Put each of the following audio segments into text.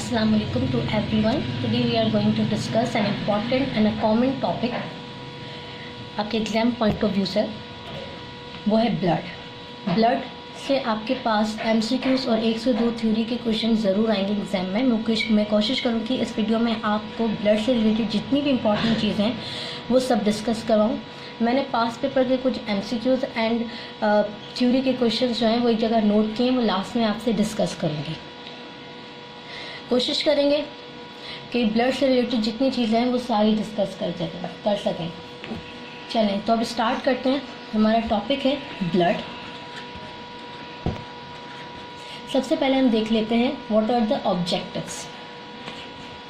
Assalamu alaikum to everyone. Today we are going to discuss an important and a common topic आपके exam point of view से, वो है blood से आपके पास MCQs और 1 से 2 थ्योरी के क्वेश्चन ज़रूर आएंगे एग्ज़ाम में। मैं कोशिश करूँगी इस वीडियो में आपको ब्लड से रिलेटेड जितनी भी इंपॉर्टेंट चीज़ें हैं वो सब डिस्कस करवाऊँ। मैंने पास पेपर के कुछ MCQs एंड थ्योरी के क्वेश्चन जो हैं वो एक जगह नोट किए, वो लास्ट में आपसे डिस्कस करूँगी। कोशिश करेंगे कि ब्लड से रिलेटेड जितनी चीज़ें हैं वो सारी डिस्कस कर सकें। चलें तो अब स्टार्ट करते हैं। हमारा टॉपिक है ब्लड। सबसे पहले हम देख लेते हैं व्हाट आर द ऑब्जेक्टिव्स।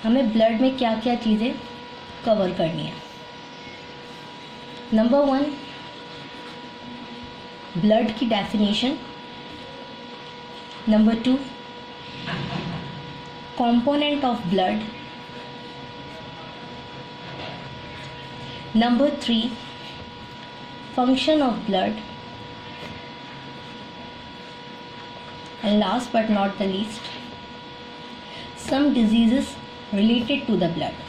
हमें ब्लड में क्या क्या चीज़ें कवर करनी है। नंबर 1, ब्लड की definition. Number 2, component of blood. Number 3, function of blood. And last but not the least, some diseases related to the blood.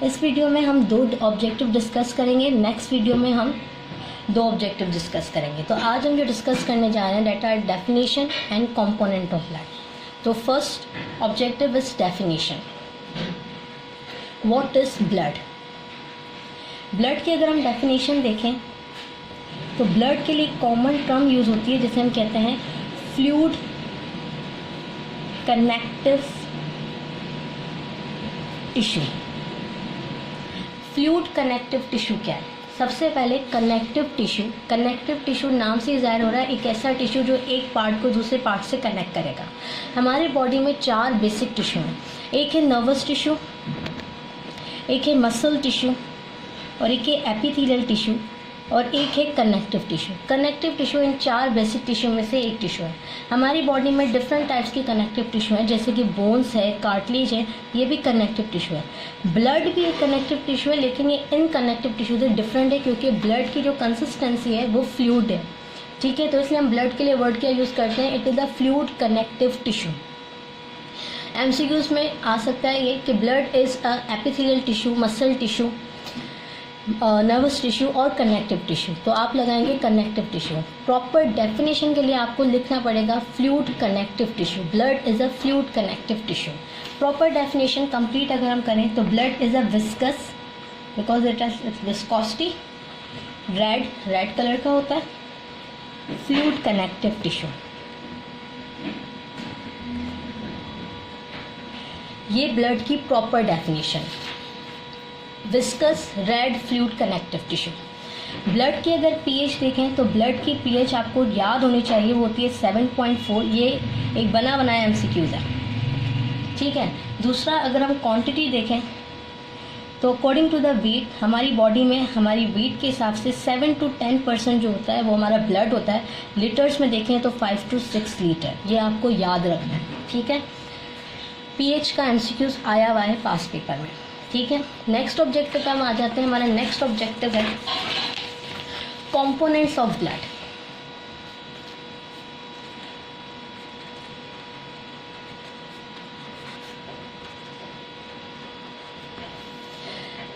इस वीडियो में हम 2 ऑब्जेक्टिव डिस्कस करेंगे, नेक्स्ट वीडियो में हम 2 ऑब्जेक्टिव डिस्कस करेंगे। तो आज हम जो डिस्कस करने जा रहे हैं that are definition and component of blood. तो first objective is definition. What is blood? Blood की अगर हम डेफिनेशन देखें तो ब्लड के लिए कॉमन टर्म यूज होती है जिसे हम कहते हैं fluid connective tissue. Fluid connective tissue क्या है? सबसे पहले कनेक्टिव टिश्यू नाम से ज़ाहिर हो रहा है एक ऐसा टिश्यू जो एक पार्ट को दूसरे पार्ट से कनेक्ट करेगा। हमारी बॉडी में 4 बेसिक टिश्यू हैं। एक है नर्वस टिश्यू, एक है मसल टिश्यू, और एक है एपिथेलियल टिश्यू, और एक है connective tissue. Connective tissue in 4 basic tissue में से एक टिश्यू है। हमारी बॉडी में डिफरेंट टाइप्स की कनेक्टिव टिश्यू है, जैसे कि बोन्स है, कार्टिलेज है, ये भी कनेक्टिव टिश्यू है। ब्लड भी एक कनेक्टिव टिश्यू है, लेकिन ये इन कनेक्टिव टिश्यू से डिफरेंट है क्योंकि ब्लड की जो कंसिस्टेंसी है वो फ्लूइड है। ठीक है, तो इसलिए हम ब्लड के लिए वर्ड क्या यूज़ करते हैं? It is the fluid connective tissue. MCQs में आ सकता है ये कि blood is a epithelial tissue, muscle tissue, nervous tissue और कनेक्टिव टिश्यू। तो आप लगाएंगे कनेक्टिव टिश्यू। प्रॉपर डेफिनेशन के लिए आपको लिखना पड़ेगा fluid connective tissue. Blood is a fluid connective tissue. Proper definition complete अगर हम करें तो blood is a viscous because it has viscosity, red colour का होता है, फ्लूइड कनेक्टिव टिश्यू। ये ब्लड की proper definition, viscous red fluid connective tissue. Blood की अगर pH देखें तो ब्लड की pH आपको याद होनी चाहिए, वो होती है 7.4। ये एक बना बनाया MCQs है, ठीक है। दूसरा, अगर हम क्वांटिटी देखें तो अकॉर्डिंग टू द वेट, हमारी बॉडी में हमारी वेट के हिसाब से 7 to 10% जो होता है वो हमारा ब्लड होता है। लीटर्स में देखें तो 5 to 6 लीटर, ये आपको याद रखना है, ठीक है। pH का MCQs आया हुआ है पास पेपर में, ठीक है। नेक्स्ट ऑब्जेक्टिव पे हम आ जाते हैं। हमारा नेक्स्ट ऑब्जेक्टिव है कंपोनेंट्स ऑफ ब्लड।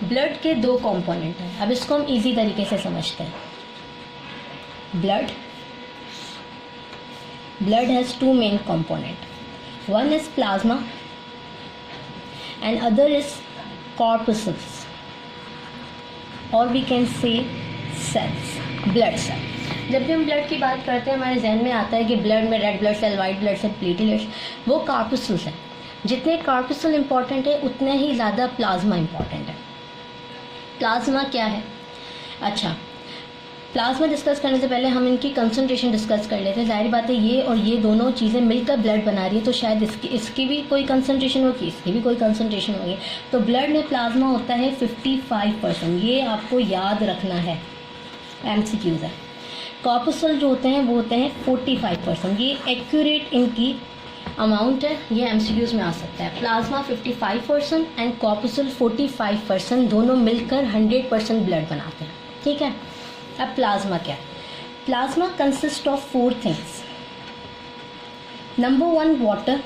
ब्लड के 2 कंपोनेंट हैं। अब इसको हम इजी तरीके से समझते हैं। Blood has 2 main component, one is plasma and other is corpuscles, or we can say cells, blood cell। जब भी हम ब्लड की बात करते हैं हमारे जहन में आता है कि ब्लड में red blood cell, white blood cell, platelets, वो कार्पसूल्स हैं। जितने कार्पसूल इंपॉर्टेंट है उतने ही ज़्यादा प्लाज्मा इंपॉर्टेंट है। प्लाज्मा क्या है? अच्छा, प्लाज्मा डिस्कस करने से पहले हम इनकी कंसंट्रेशन डिस्कस कर लेते हैं। जाहिर बात है ये और ये दोनों चीज़ें मिलकर ब्लड बना रही है, तो शायद इसकी भी कोई कंसंट्रेशन होगी, इसकी भी कोई कंसंट्रेशन होगी। तो ब्लड में प्लाज्मा होता है 55%, ये आपको याद रखना है, MCQs है। कॉर्पसूल जो होते हैं वो होते हैं 45%, ये एक्यूरेट इनकी अमाउंट है, ये MCQs में आ सकता है। प्लाज्मा 55% एंड कॉर्पसूल 45%, दोनों मिलकर 100% ब्लड बनाते हैं, ठीक है। अब प्लाज्मा क्या है? Plasma consist of 4 things. Number 1 water,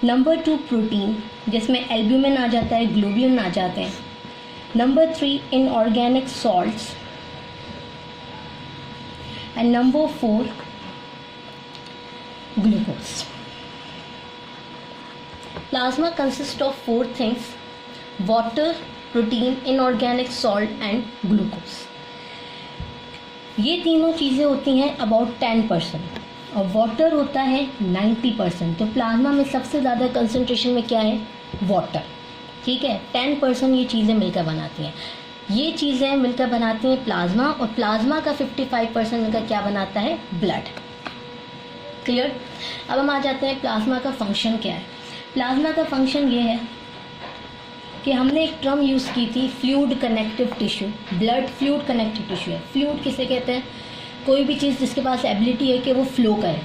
number 2 protein, जिसमें एल्ब्यूमिन आ जाता है, ग्लोब्यूलिन आ जाते हैं। Number 3 inorganic salts and number 4 glucose. Plasma consist of 4 things: water, protein, inorganic salt and glucose. ये तीनों चीज़ें होती हैं अबाउट 10% और वाटर होता है 90%। तो प्लाज्मा में सबसे ज़्यादा कंसंट्रेशन में क्या है? वाटर। ठीक है, 10% ये चीज़ें मिलकर बनाती हैं। ये चीज़ें मिलकर बनाती हैं प्लाज्मा, और प्लाज्मा का 55% मिलकर क्या बनाता है? ब्लड। क्लियर? अब हम आ जाते हैं प्लाज्मा का फंक्शन क्या है। प्लाज्मा का फंक्शन ये है कि हमने एक टर्म यूज़ की थी, fluid connective tissue. Blood fluid connective tissue है। फ्लूइड किसे कहते हैं? कोई भी चीज़ जिसके पास एबिलिटी है कि वो फ्लो करे।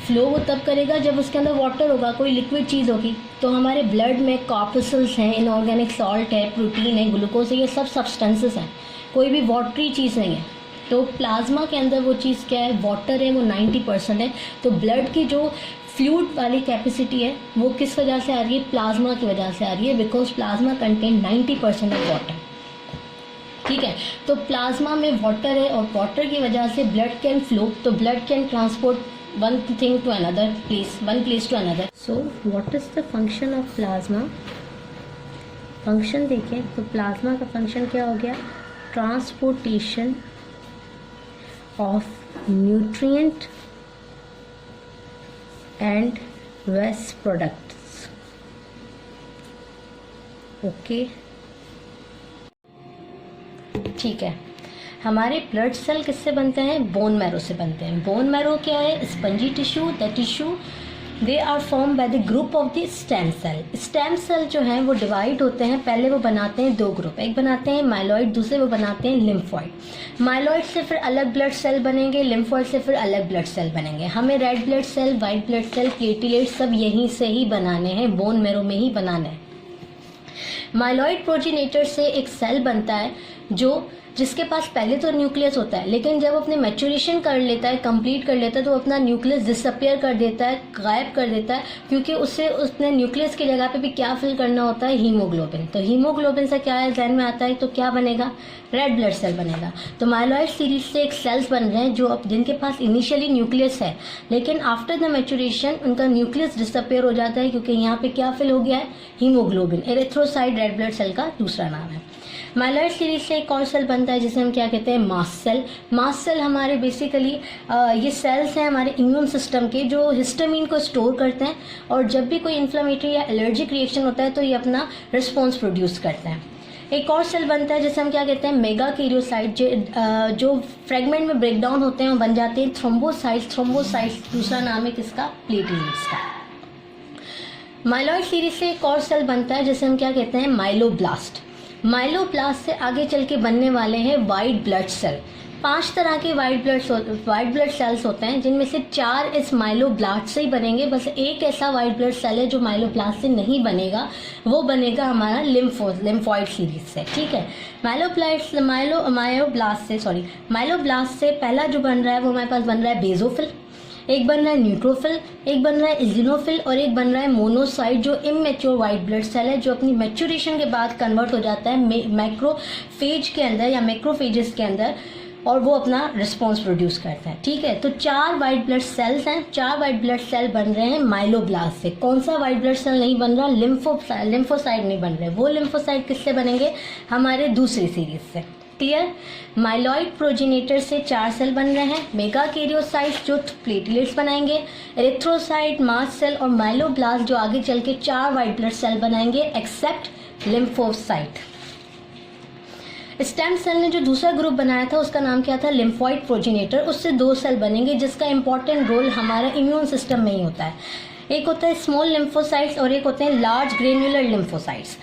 फ्लो वो तब करेगा जब उसके अंदर वाटर होगा, कोई लिक्विड चीज़ होगी। तो हमारे ब्लड में कॉर्पसल्स हैं, इनऑर्गेनिक सॉल्ट है, प्रोटीन है, ग्लूकोज है, ये सब सब्सटेंसेस हैं, कोई भी वाटरी चीज़ नहीं है। तो प्लाज्मा के अंदर वो चीज़ क्या है? वाटर है, वो 90% है। तो ब्लड की जो फ्लूइड वाली कैपेसिटी है वो किस वजह से आ रही है? प्लाज्मा की वजह से आ रही है, because plasma contain 90% of water. ठीक है, तो प्लाज्मा में वाटर है और वाटर की वजह से ब्लड कैन फ्लो, तो blood can transport one thing to another place, one place to another. So what is the function of plasma? Function देखें तो प्लाज्मा का फंक्शन क्या हो गया? Transportation of nutrient and waste products. Okay, ठीक है। हमारे ब्लड सेल किससे बनते हैं? बोन मैरो से बनते हैं। बोन मैरो क्या है? Spongy tissue. The tissue they are form by the group of the stem cell. Stem cell जो हैं वो डिवाइड होते हैं, पहले वो बनाते हैं 2 ग्रुप, एक बनाते हैं माइलॉइड, दूसरे वो बनाते हैं लिम्फॉइड। माइलॉइड से फिर अलग ब्लड सेल बनेंगे, लिम्फॉइड से फिर अलग ब्लड सेल बनेंगे। हमें red blood cell, white blood cell, platelet सब यहीं से ही बनाने हैं, बोन मैरो में ही बनाना है। माइलॉइड प्रोजेनेटर से एक सेल बनता है जिसके पास पहले तो न्यूक्लियस होता है, लेकिन जब अपने मैच्योरेशन कर लेता है, कंप्लीट कर लेता है, तो अपना न्यूक्लियस डिसअपियर कर देता है, गायब कर देता है, क्योंकि उसने न्यूक्लियस की जगह पे भी क्या फिल करना होता है? हीमोग्लोबिन। तो हीमोग्लोबिन से क्या है जहन में आता है? तो क्या बनेगा? रेड ब्लड सेल बनेगा। तो माइलॉइड सीरीज से एक सेल्स बन रहे हैं जो जिनके पास इनिशियली न्यूक्लियस है, लेकिन आफ्टर द मैच्योरेशन उनका न्यूक्लियस डिसअपियर हो जाता है, क्योंकि यहाँ पे क्या फिल हो गया है? Haemoglobin. Erythrocyte red blood cell का दूसरा नाम है। माइलॉइड सीरीज से एक और सेल बनता है जिसे हम क्या कहते हैं? Mast cell. मास्ट सेल हमारे बेसिकली ये सेल्स हैं हमारे इम्यून सिस्टम के, जो हिस्टामिन को स्टोर करते हैं, और जब भी कोई इन्फ्लेमेटरी या एलर्जिक रिएक्शन होता है तो ये अपना रिस्पॉन्स प्रोड्यूस करते हैं। एक और सेल बनता है जिसे हम क्या कहते हैं? मेगा कैरियोसाइट, जो फ्रेगमेंट में ब्रेक डाउन होते हैं और बन जाते हैं थ्रोम्बोसाइट्स। थ्रोम्बोसाइट्स दूसरा नाम है किसका? प्लेटलेट्स का। माइलॉइड सीरीज से एक और सेल बनता है जिसे हम क्या कहते हैं? माइलोब्लास्ट। माइलोब्लास्ट से आगे चल के बनने वाले हैं वाइट ब्लड सेल। 5 तरह के वाइट ब्लड सेल्स होते हैं, जिनमें से 4 इस माइलोब्लास्ट से ही बनेंगे। बस एक ऐसा वाइट ब्लड सेल है जो माइलोब्लास्ट से नहीं बनेगा, वो बनेगा हमारा लिम्फॉइड सीरीज से। ठीक है, माइलोब्लास्ट से पहला जो बन रहा है वो हमारे पास बन रहा है बेजोफिल, एक बन रहा है न्यूट्रोफिल, एक बन रहा है इजिनोफिल, और एक बन रहा है मोनोसाइट, जो इमेच्योर वाइट ब्लड सेल है, जो अपनी मैच्योरेशन के बाद कन्वर्ट हो जाता है मैक्रोफेज के अंदर या मैक्रोफेजेस के अंदर, और वो अपना रिस्पॉन्स प्रोड्यूस करता है। ठीक है, तो 4 वाइट ब्लड सेल्स हैं, 4 वाइट ब्लड सेल बन रहे हैं माइलोब्लास्ट से। कौन सा वाइट ब्लड सेल नहीं बन रहा? लिम्फोसाइट नहीं बन रहे। वो लिम्फोसाइट किससे बनेंगे? हमारे दूसरी सीरीज से। क्लियर? माइलॉइड प्रोजेनेटर से 4 सेल बन रहे हैं, मेगा कैरियोसाइट्स जो प्लेटलेट्स बनाएंगे, एरिथ्रोसाइट, मास्ट सेल, और माइलोब्लास्ट जो आगे चल के 4 वाइट ब्लड सेल बनाएंगे, एक्सेप्ट लिम्फोसाइट। स्टेम सेल ने जो दूसरा ग्रुप बनाया था उसका नाम क्या था? Lymphoid progenitor. उससे 2 सेल बनेंगे जिसका इंपॉर्टेंट रोल हमारा इम्यून सिस्टम में ही होता है। एक होता है स्मॉल लिम्फोसाइट्स और एक होते हैं large granular lymphocytes.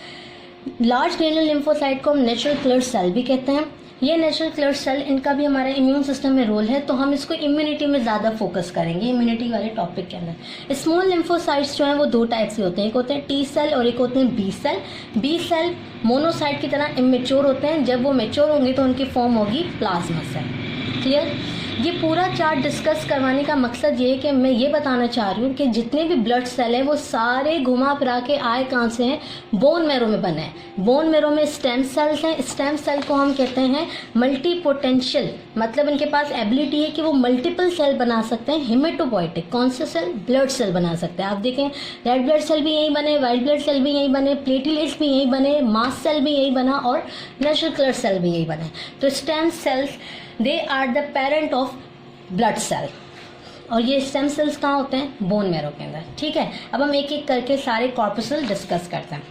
Large granular lymphocyte को हम नेचुरल किलर सेल भी कहते हैं। ये नेचुरल किलर सेल, इनका भी हमारे इम्यून सिस्टम में रोल है, तो हम इसको इम्यूनिटी में ज़्यादा फोकस करेंगे, इम्यूनिटी वाले टॉपिक के अंदर। स्मॉल लिम्फोसाइट्स जो हैं वो 2 टाइप से होते हैं, एक होते हैं टी सेल और एक होते हैं B cell. B cell monocyte की तरह इमेच्योर होते हैं, जब वो मेच्योर होंगे तो उनकी फॉर्म होगी प्लाज्मा सेल। क्लियर? ये पूरा चार्ट डिस्कस करवाने का मकसद ये है कि मैं ये बताना चाह रही हूँ कि जितने भी ब्लड सेल हैं वो सारे घुमा फिरा के आए कहाँ से हैं, बोन मैरो में बने हैं। बोन मैरो में स्टेम सेल्स हैं। स्टेम सेल को हम कहते हैं मल्टी पोटेंशियल, मतलब इनके पास एबिलिटी है कि वो मल्टीपल सेल बना सकते हैं। हिमेटोपोइटिक कौन से सेल, ब्लड सेल बना सकते हैं। आप देखें रेड ब्लड सेल भी यहीं बने, वाइट ब्लड सेल भी यहीं बने, प्लेटलेट्स भी यहीं बने, मास्ट सेल भी यहीं बना और नेचुरल कलर सेल भी यहीं बने। तो stem cells they are the parent of blood cell, और ये स्टेम सेल्स कहाँ होते हैं, बोन मैरो के अंदर। ठीक है, अब हम एक एक करके सारे कॉर्पसल डिस्कस करते हैं।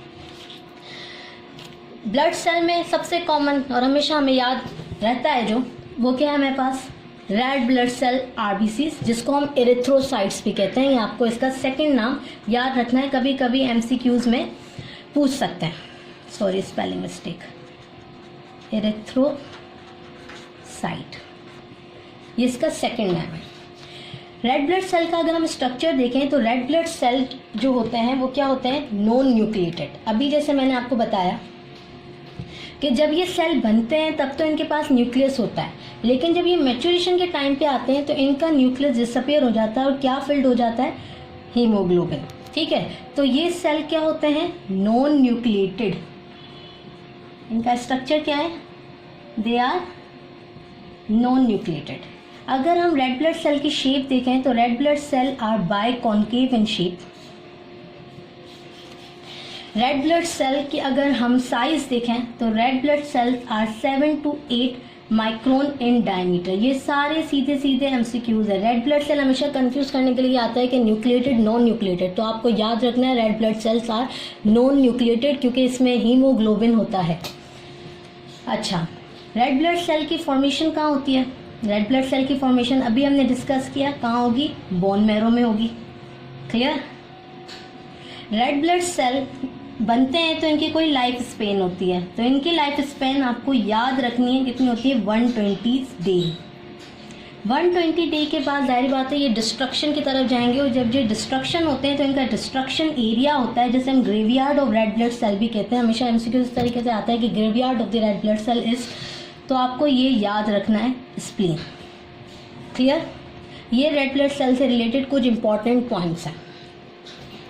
ब्लड सेल में सबसे कॉमन और हमेशा हमें याद रहता है जो, वो क्या है हमारे पास, रेड ब्लड सेल आरबीसीज, जिसको हम एरिथ्रोसाइट्स भी कहते हैं। ये आपको इसका सेकंड नाम याद रखना है, कभी कभी एमसीक्यूज में पूछ सकते हैं। सॉरी स्पेलिंग मिस्टेक, एरिथ्रोसाइट, ये इसका सेकंड नाम है। रेड ब्लड सेल का अगर हम स्ट्रक्चर देखें तो रेड ब्लड सेल जो होते हैं वो क्या होते हैं, नॉन न्यूक्लिएटेड। अभी जैसे मैंने आपको बताया कि जब ये सेल बनते हैं तब तो इनके पास न्यूक्लियस होता है, लेकिन जब ये मैच्योरेशन के टाइम पे आते हैं तो इनका न्यूक्लियस डिसअपीयर हो जाता है और क्या फिल्ड हो जाता है, हीमोग्लोबिन। ठीक है, तो ये सेल क्या होते हैं, नॉन न्यूक्लिएटेड। इनका स्ट्रक्चर क्या है, दे आर नॉन न्यूक्लिएटेड। अगर हम रेड ब्लड सेल की शेप देखें तो red blood cell are biconcave in shape. Red blood cell की अगर हम साइज देखें तो red blood cells are 7 to 8 micron in diameter. ये सारे सीधे सीधे एमसीक्यूज है। रेड ब्लड सेल हमेशा कंफ्यूज करने के लिए आता है कि न्यूक्लिएटेड नॉन न्यूक्लिएटेड, तो आपको याद रखना है red blood cells are non nucleated क्योंकि इसमें हीमोग्लोबिन होता है। अच्छा, रेड ब्लड सेल की फॉर्मेशन कहाँ होती है, रेड ब्लड सेल की फॉर्मेशन अभी हमने डिस्कस किया, कहाँ होगी, बोन मैरो में होगी। क्लियर। रेड ब्लड सेल बनते हैं तो इनकी कोई लाइफ स्पेन होती है, तो इनकी लाइफ स्पेन आपको याद रखनी है कितनी होती है, 120 डे। 120 डे के बाद जाहिर बात है ये डिस्ट्रक्शन की तरफ जाएंगे, और जब ये डिस्ट्रक्शन होते हैं तो इनका डिस्ट्रक्शन एरिया होता है जैसे हम graveyard of red blood cell भी कहते हैं। हमेशा एमसीक्यू इस तरीके से आता है कि graveyard of the red blood cell is, तो आपको ये याद रखना है, स्प्लीन। क्लियर। ये रेड ब्लड सेल से रिलेटेड कुछ इंपॉर्टेंट पॉइंट्स हैं।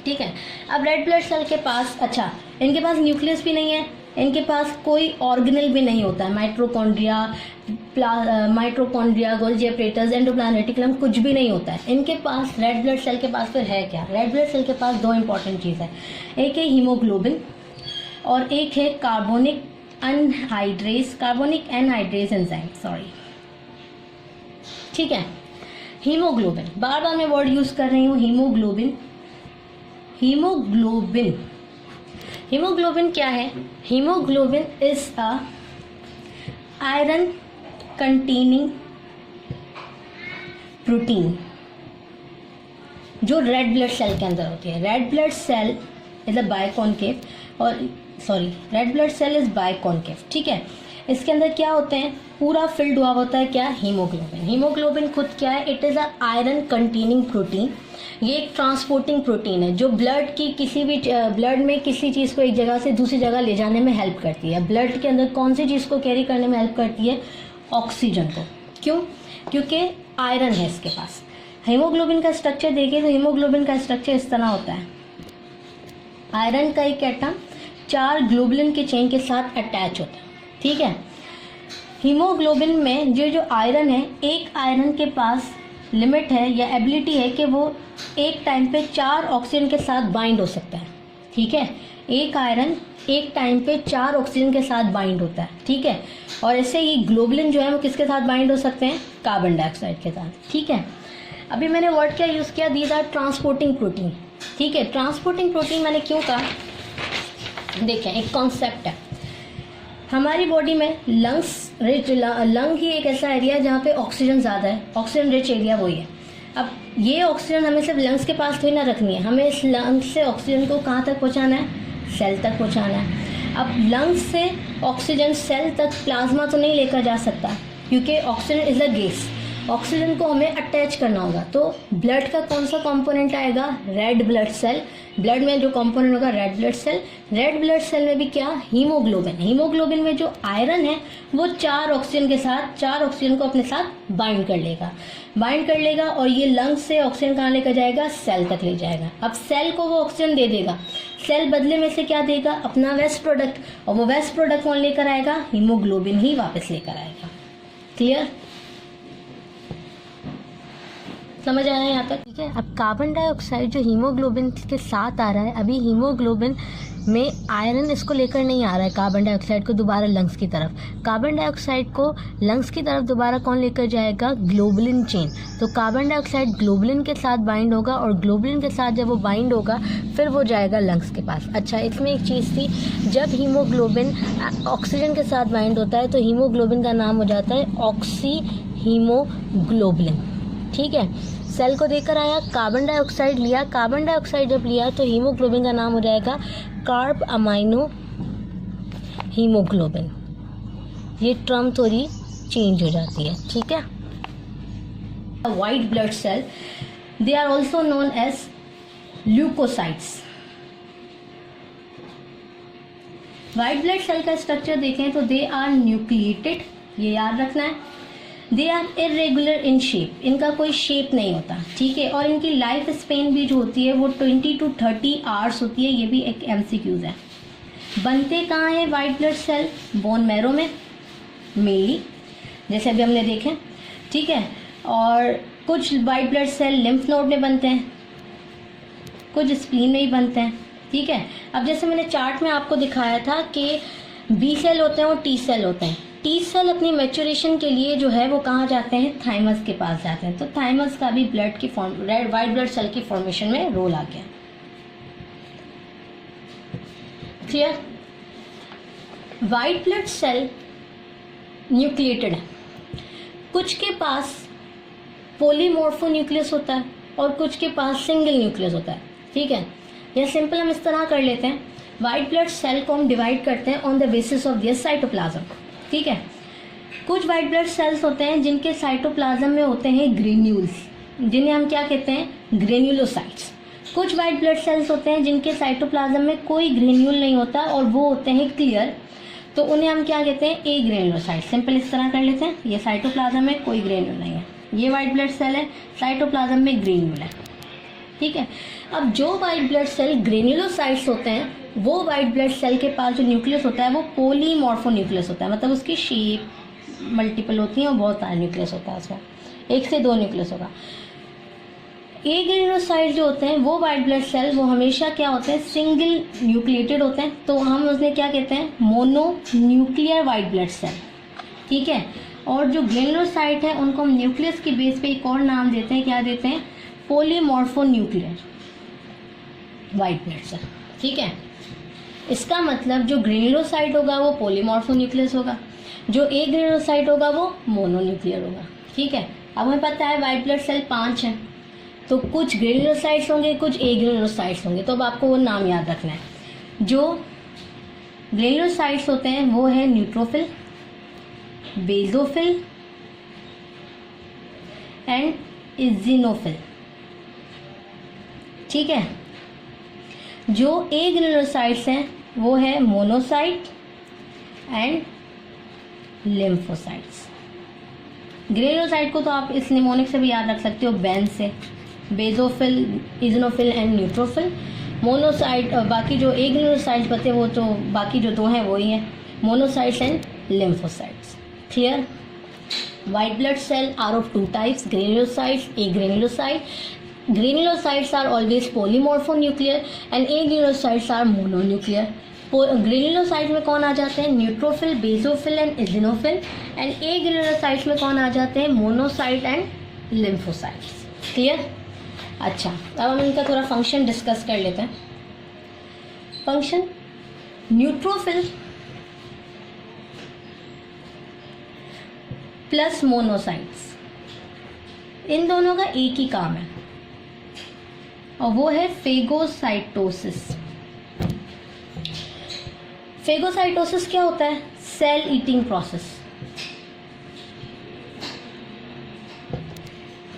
ठीक है, अब रेड ब्लड सेल के पास, अच्छा इनके पास न्यूक्लियस भी नहीं है, इनके पास कोई ऑर्गेनल भी नहीं होता है, mitochondria, Golgi apparatus, endoplasmic reticulum कुछ भी नहीं होता है इनके पास। रेड ब्लड सेल के पास फिर है क्या, रेड ब्लड सेल के पास दो इंपॉर्टेंट चीज़ है, एक है हीमोग्लोबिन और एक है कार्बोनिक एनहाइड्रेज एंजाइम, सॉरी। ठीक है, हीमोग्लोबिन, बार बार मैं वर्ड यूज कर रही हूँ, हीमोग्लोबिन। हीमोग्लोबिन क्या है, haemoglobin is a iron containing protein जो रेड ब्लड सेल के अंदर होती है। Red blood cell is a biconcave, और sorry red blood cell is biconcave. ठीक है, इसके अंदर क्या होते हैं, पूरा फिल्ड हुआ होता है क्या, हीमोग्लोबिन। हीमोग्लोबिन खुद क्या है, it is a iron containing protein. ये एक ट्रांसपोर्टिंग प्रोटीन है जो ब्लड की किसी भी ब्लड में किसी चीज़ को एक जगह से दूसरी जगह ले जाने में हेल्प करती है। ब्लड के अंदर कौन सी चीज़ को कैरी करने में हेल्प करती है, ऑक्सीजन को। क्यों, क्योंकि आयरन है इसके पास। हीमोग्लोबिन का स्ट्रक्चर देखिए तो हीमोग्लोबिन का स्ट्रक्चर इस तरह होता है, आयरन का एक एटम 4 ग्लोबुलिन के चेन के साथ अटैच होता है। ठीक है, हीमोग्लोबिन में जो आयरन है, एक आयरन के पास लिमिट है या एबिलिटी है कि वो एक टाइम पे 4 ऑक्सीजन के साथ बाइंड हो सकता है। ठीक है, एक आयरन एक टाइम पे 4 ऑक्सीजन के साथ बाइंड होता है। ठीक है, और ऐसे ही ग्लोबुलिन जो है वो किसके साथ बाइंड हो सकते हैं, कार्बन डाइऑक्साइड के साथ। ठीक है, अभी मैंने वर्ड क्या यूज़ किया, दीज आर ट्रांसपोर्टिंग प्रोटीन। ठीक है, ट्रांसपोर्टिंग प्रोटीन मैंने क्यों कहा, देखें एक कॉन्सेप्ट है हमारी बॉडी में, लंग ही एक ऐसा एरिया है जहाँ पे ऑक्सीजन ज़्यादा है, ऑक्सीजन रिच एरिया वही है। अब ये ऑक्सीजन हमें सिर्फ लंग्स के पास थोड़ी ना रखनी है, हमें इस लंग्स से ऑक्सीजन को कहाँ तक पहुँचाना है, सेल तक पहुँचाना है। अब लंग्स से ऑक्सीजन सेल तक प्लाज्मा तो नहीं लेकर जा सकता क्योंकि oxygen is a gas, oxygen को हमें अटैच करना होगा, तो ब्लड का कौन सा कंपोनेंट आएगा, रेड ब्लड सेल। ब्लड में जो कंपोनेंट होगा red blood cell. Red blood cell में भी क्या, हीमोग्लोबिन। हीमोग्लोबिन में जो आयरन है वो 4 ऑक्सीजन को अपने साथ बाइंड कर लेगा और ये लंग्स से ऑक्सीजन कहाँ लेकर जाएगा, सेल तक ले जाएगा। अब सेल को वो ऑक्सीजन दे देगा, सेल बदले में से क्या देगा, अपना वेस्ट प्रोडक्ट, और वो वेस्ट प्रोडक्ट कौन लेकर आएगा, हीमोग्लोबिन ही वापस लेकर आएगा। क्लियर, समझ आया यहाँ तक? ठीक है। अब कार्बन डाइऑक्साइड जो हीमोग्लोबिन के साथ आ रहा है, अभी हीमोग्लोबिन में आयरन इसको लेकर नहीं आ रहा है कार्बन डाइऑक्साइड को दोबारा लंग्स की तरफ। कार्बन डाइऑक्साइड को लंग्स की तरफ दोबारा कौन लेकर जाएगा, ग्लोबुलिन चेन। तो कार्बन डाइऑक्साइड ग्लोबुलिन के साथ बाइंड होगा और ग्लोबुलिन के साथ जब वो बाइंड होगा फिर वो जाएगा लंग्स के पास। अच्छा, इसमें एक चीज़ थी, जब हीमोग्लोबिन ऑक्सीजन के साथ बाइंड होता है तो हीमोग्लोबिन का नाम हो जाता है ऑक्सी हीमोग्लोबुलिन। ठीक है, सेल को देकर आया, कार्बन डाइऑक्साइड लिया, कार्बन डाइऑक्साइड जब लिया तो हीमोग्लोबिन का नाम हो जाएगा कार्ब अमाइनो हीमोग्लोबिन। ये टर्म थोड़ी चेंज हो जाती है। ठीक है। White blood cell, they are also known as leucocytes. White blood cell का स्ट्रक्चर देखें तो दे आर न्यूक्लिएटेड, ये याद रखना है। They are irregular in shape, इनका कोई शेप नहीं होता। ठीक है, और इनकी लाइफ स्पेन भी जो होती है वो 20 to 30 आवर्स होती है। ये भी एक MCQs है। बनते कहाँ हैं white blood cell, bone marrow में मेनली, जैसे अभी हमने देखे। ठीक है, और कुछ white blood cell lymph node में बनते हैं, कुछ स्प्लीन में ही बनते हैं। ठीक है, अब जैसे मैंने चार्ट में आपको दिखाया था कि B सेल होते हैं और T सेल होते हैं। T सेल अपनी मैच्योरेशन के लिए जो है वो कहाँ जाते हैं, थाइमस के पास जाते हैं। तो थाइमस का भी ब्लड की वाइट ब्लड सेल की फॉर्मेशन में रोल आ गया। Clear? White blood cell nucleated है, कुछ के पास पॉलीमॉर्फो न्यूक्लियस होता है और कुछ के पास सिंगल न्यूक्लियस होता है। ठीक है, या सिंपल हम इस तरह कर लेते हैं, वाइट ब्लड सेल को हम डिवाइड करते हैं on the basis of their cytoplasm. ठीक है, कुछ वाइट ब्लड सेल्स होते हैं जिनके साइटोप्लाज्म में होते हैं ग्रेन्यूल्स, जिन्हें हम क्या कहते हैं, ग्रेन्युलोसाइट्स। कुछ वाइट ब्लड सेल्स होते हैं जिनके साइटोप्लाज्म में कोई ग्रेन्यूल नहीं होता और वो होते हैं क्लियर, तो उन्हें हम क्या कहते हैं, ए ग्रेन्युलोसाइट। सिंपल इस तरह कर लेते हैं, ये साइटोप्लाज्म में कोई ग्रेन्यूल नहीं है, ये वाइट ब्लड सेल है, साइटोप्लाज्म में ग्रेन्यूल है। ठीक है, अब जो वाइट ब्लड सेल ग्रेन्युलोसाइट्स होते हैं वो वाइट ब्लड सेल के पास जो न्यूक्लियस होता है वो पॉलीमॉर्फो न्यूक्लियस होता है, मतलब उसकी शेप मल्टीपल होती है और बहुत सारे न्यूक्लियस होता है उसमें, 1 से 2 न्यूक्लियस होगा। ए ग्रेन्युलोसाइट जो होते हैं वो वाइट ब्लड सेल वो हमेशा क्या होते हैं, सिंगल न्यूक्लिएटेड होते हैं, तो हम उसने क्या कहते हैं, mononuclear white blood cell. ठीक है, और जो ग्रेन्युलोसाइट है उनको हम न्यूक्लियस की बेस पे एक और नाम देते हैं, क्या देते हैं, polymorphonuclear white blood cell. ठीक है, इसका मतलब जो ग्रेन्युलोसाइट होगा वो पॉलीमॉर्फो न्यूक्लियस होगा, जो ए ग्रेन्युलोसाइट होगा वो मोनो न्यूक्लियर होगा। ठीक है, अब हमें पता है वाइट ब्लड सेल 5 हैं, तो कुछ ग्रेन्युलोसाइट्स होंगे, कुछ ए ग्रेन्युलोसाइट्स होंगे, तो अब आपको वो नाम याद रखना है। जो ग्रेन्युलोसाइट्स होते हैं वो है न्यूट्रोफिल, बेसोफिल एंड इजिनोफिल। ठीक है, जो ए ग्रेन्युलोसाइट्स हैं वो है मोनोसाइट एंड लिम्फोसाइट्स। ग्रेन्युलोसाइट को तो आप इस निमोनिक से भी याद रख सकते हो, बैन से, बेसोफिल, इजिनोफिल एंड न्यूट्रोफिल। मोनोसाइट, बाकी जो ए ग्रेन्युलोसाइट्स बचे वो तो बाकी जो 2 हैं वही हैं, monocytes and lymphocytes. Clear? White blood cell are of 2 types, granulocytes, A granulocyte. Granulocytes are always polymorphonuclear and A granulocytes are mononuclear. Granulocyte में कौन आ जाते हैं, neutrophil, basophil and इजिनोफिल, and A granulocytes में कौन आ जाते हैं, मोनोसाइट एंड लिम्फोसाइट्स। क्लियर? अच्छा, अब हम इनका थोड़ा फंक्शन डिस्कस कर लेते हैं। फंक्शन, न्यूट्रोफिल प्लस मोनोसाइट्स, इन दोनों का एक ही काम है और वो है फेगोसाइटोसिस। फेगोसाइटोसिस क्या होता है, सेल ईटिंग प्रोसेस।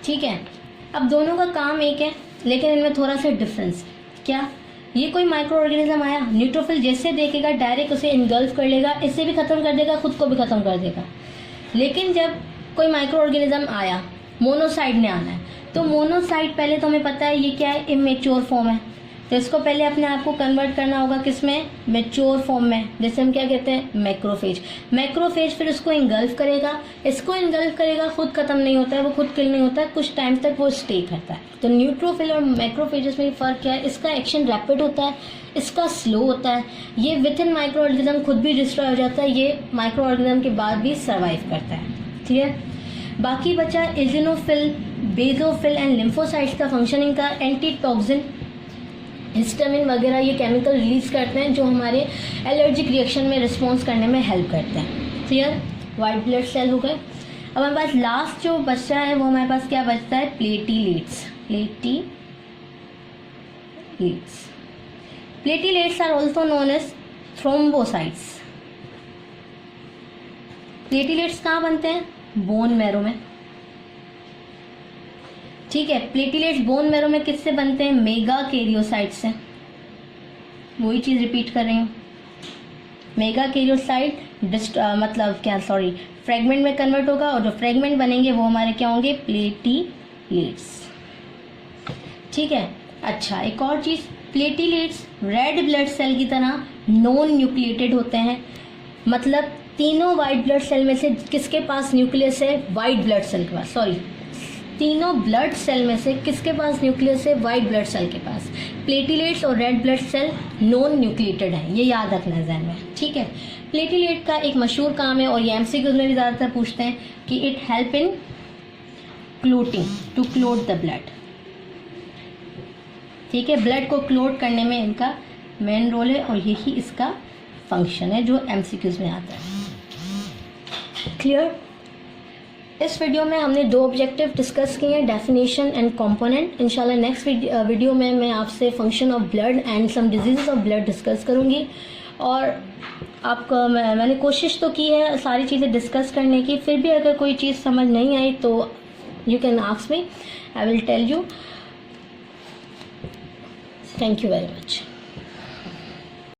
ठीक है। अब दोनों का काम एक है, लेकिन इनमें थोड़ा सा डिफरेंस। क्या? ये कोई माइक्रो ऑर्गेनिज्म आया, न्यूट्रोफिल जैसे देखेगा डायरेक्ट उसे इनगल्फ कर लेगा, इससे भी ख़त्म कर देगा, खुद को भी ख़त्म कर देगा। लेकिन जब कोई माइक्रो ऑर्गेनिज्म आया, मोनोसाइट ने आना है, तो मोनोसाइट पहले तो हमें पता है ये क्या है, इमेच्योर फॉर्म है। तो इसको पहले अपने आप को कन्वर्ट करना होगा किसमें, मैच्योर फॉर्म में, जैसे हम क्या कहते हैं, मैक्रोफेज। मैक्रोफेज फिर उसको इंगल्फ करेगा, इसको इंगल्फ करेगा, खुद खत्म नहीं होता है, वो खुद किल नहीं होता है, कुछ टाइम तक वो स्टे करता है। तो न्यूट्रोफिल और मैक्रोफेजेस में फ़र्क क्या है, इसका एक्शन रैपिड होता है, इसका स्लो होता है। ये विद इन माइक्रो ऑर्गेनिज्म खुद भी डिस्ट्रॉय हो जाता है, ये माइक्रो ऑर्गेनिज्म के बाद भी सर्वाइव करता है। ठीक है। बाकी बचा इजिनोफिल, बेजोफिल एंड लिम्फोसाइट्स का फंक्शनिंग का। एंटीटॉक्सिन, हिस्टामिन वगैरह ये केमिकल रिलीज करते हैं जो हमारे एलर्जिक रिएक्शन में रिस्पॉन्स करने में हेल्प करते हैं। क्लियर? वाइट ब्लड सेल हो गए। अब हमारे पास लास्ट जो बचा है वो हमारे पास क्या बचता है, platelets. Platelets are also known as thrombocytes. Platelets कहाँ बनते हैं, बोन मैरो में। ठीक है। प्लेटीलेट्स बोन मैरो में किससे बनते हैं, मेगा कैरियोसाइट से। वही चीज़ रिपीट कर रही हूँ, मेगा कैरियोसाइट फ्रेगमेंट में कन्वर्ट होगा, और जो फ्रेगमेंट बनेंगे वो हमारे क्या होंगे, प्लेटीलेट्स। ठीक है। अच्छा, एक और चीज़, प्लेटीलेट्स रेड ब्लड सेल की तरह नॉन न्यूक्लिएटेड होते हैं। मतलब तीनों वाइट ब्लड सेल में से किसके पास न्यूक्लियस है, वाइट ब्लड सेल के पास, तीनों ब्लड सेल में से किसके पास न्यूक्लियस है, वाइट ब्लड सेल के पास। प्लेटीलेट्स और red blood cell non nucleated है, ये याद रखना है ज़हन में। ठीक है। प्लेटीलेट का एक मशहूर काम है, और ये एमसीक्यूज में भी ज़्यादातर पूछते हैं कि it help in clotting, to clot the blood. ठीक है। ब्लड को क्लोट करने में इनका मेन रोल है, और यही इसका फंक्शन है जो एमसीक्यूज में आता है। क्लियर? इस वीडियो में हमने 2 ऑब्जेक्टिव डिस्कस किए हैं, डेफिनेशन एंड कंपोनेंट। इंशाल्लाह नेक्स्ट वीडियो में मैं आपसे function of blood and some diseases of blood discuss करूंगी। और आपको मैंने कोशिश तो की है सारी चीज़ें डिस्कस करने की, फिर भी अगर कोई चीज़ समझ नहीं आई तो you can ask me, I will tell you. Thank you very much.